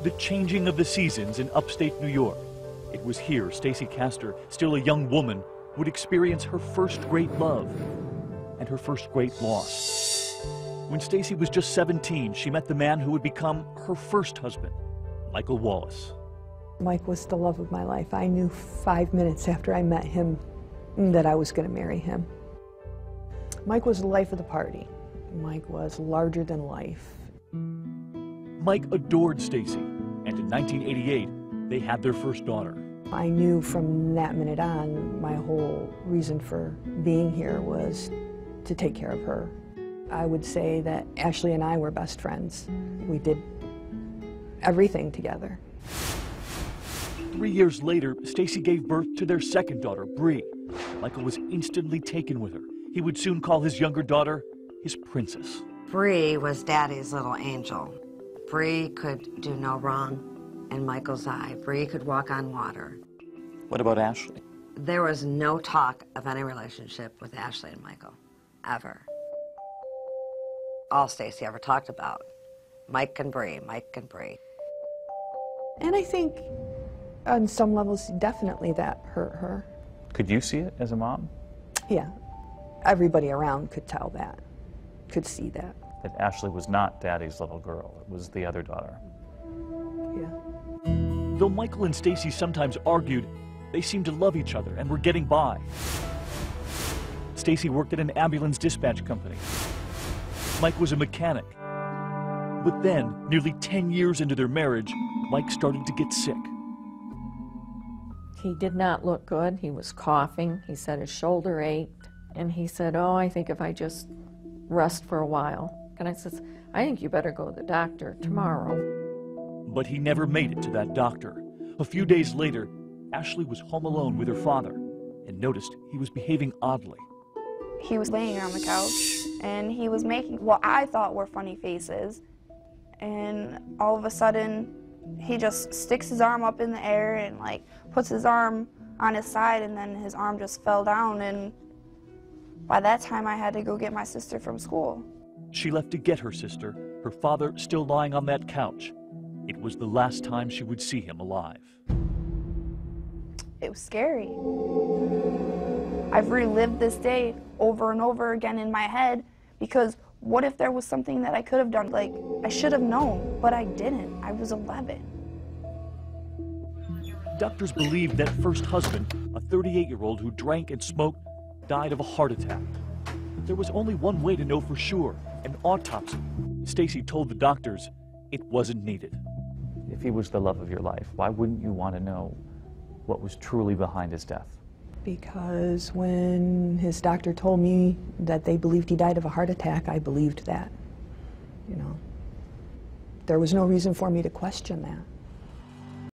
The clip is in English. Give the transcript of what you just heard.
The changing of the seasons in upstate New York. It was here Stacey Castor, still a young woman, would experience her first great love and her first great loss. When Stacey was just 17, she met the man who would become her first husband, Michael Wallace. Mike was the love of my life. I knew 5 minutes after I met him that I was going to marry him. Mike was the life of the party. Mike was larger than life. Mike adored Stacey, and in 1988, they had their first daughter. I knew from that minute on, my whole reason for being here was to take care of her. I would say that Ashley and I were best friends. We did everything together. 3 years later, Stacey gave birth to their second daughter, Bree. Michael was instantly taken with her. He would soon call his younger daughter his princess. Bree was Daddy's little angel. Bree could do no wrong in Michael's eye. Bree could walk on water. What about Ashley? There was no talk of any relationship with Ashley and Michael, ever. All Stacey ever talked about, Mike and Bree, Mike and Bree. And I think on some levels, definitely that hurt her. Could you see it as a mom? Yeah, everybody around could tell that, could see that. That Ashley was not Daddy's little girl, it was the other daughter. Yeah. Though Michael and Stacey sometimes argued, they seemed to love each other and were getting by. Stacey worked at an ambulance dispatch company. Mike was a mechanic. But then, nearly 10 years into their marriage, Mike started to get sick. He did not look good. He was coughing. He said his shoulder ached. And he said, "Oh, I think if I just rest for a while." And I said, "I think you better go to the doctor tomorrow." But he never made it to that doctor. A few days later, Ashley was home alone with her father and noticed he was behaving oddly. He was laying on the couch and he was making what I thought were funny faces. And all of a sudden, he just sticks his arm up in the air and like puts his arm on his side, and then his arm just fell down. And by that time, I had to go get my sister from school. She left to get her sister, her father still lying on that couch. It was the last time she would see him alive. It was scary. I've relived this day over and over again in my head, because what if there was something that I could have done? Like, I should have known, but I didn't. I was 11. Doctors believed that first husband, a 38-year-old who drank and smoked, died of a heart attack. There was only one way to know for sure, an autopsy. Stacey told the doctors it wasn't needed. If he was the love of your life, why wouldn't you want to know what was truly behind his death? Because when his doctor told me that they believed he died of a heart attack, I believed that. You know, there was no reason for me to question that.